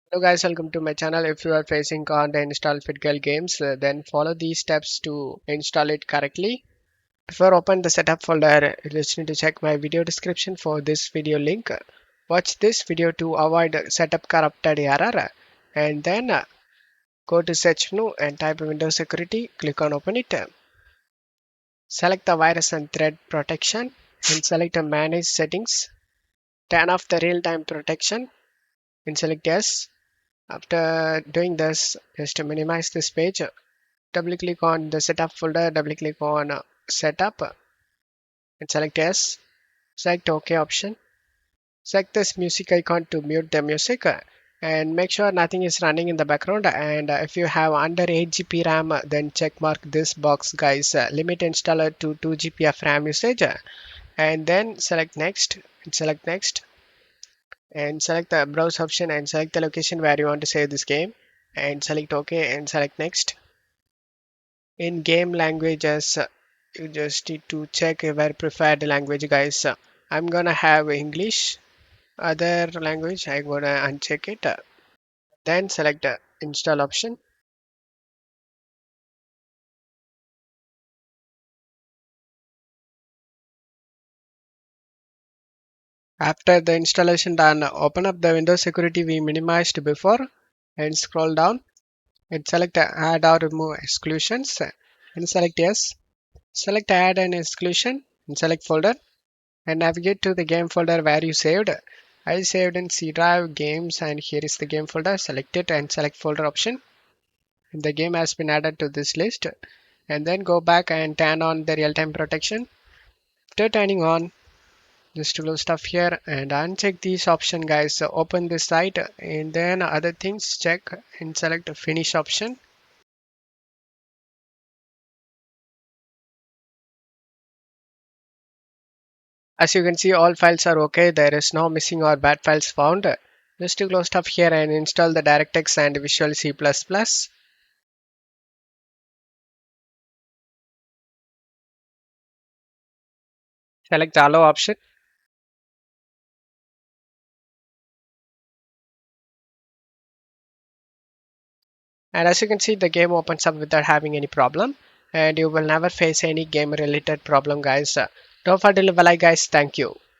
Hello guys, welcome to my channel. If you are facing can't install FitGirl games, then follow these steps to install it correctly. Before open the setup folder, you just need to check my video description for this video link. Watch this video to avoid setup corrupted error, and then go to search menu and type Windows Security. Click on open it. Select the virus and threat protection and select the manage settings. Turn off the real-time protection and select yes. After doing this, just to minimize this page, double click on the setup folder, double click on setup and select yes. Select OK option. Select this music icon to mute the music and make sure nothing is running in the background. And if you have under 8 GB RAM, then check mark this box, guys. Limit installer to 2 GB of RAM usage. And then select next and select next and select the browse option and select the location where you want to save this game and select OK and select next. In game languages, you just need to check your preferred language, guys. I'm gonna have English. Other language, I'm gonna uncheck it. Then select the install option. After the installation done, open up the Windows security we minimized before and scroll down and select the add or remove exclusions and select yes. Select add an exclusion and select folder and navigate to the game folder where you saved. I saved in C drive games and here is the game folder. Select it and select folder option. And the game has been added to this list. And then go back and turn on the real-time protection. After turning on, just to close stuff here and uncheck these option, guys. So open this site and then other things check and select the finish option. As you can see, all files are okay. There is no missing or bad files found. Just to close stuff here and install the DirectX and Visual C++. Select the allow option. And as you can see, the game opens up without having any problem. And you will never face any game related problem, guys. Don't forget to leave a like, guys. Thank you.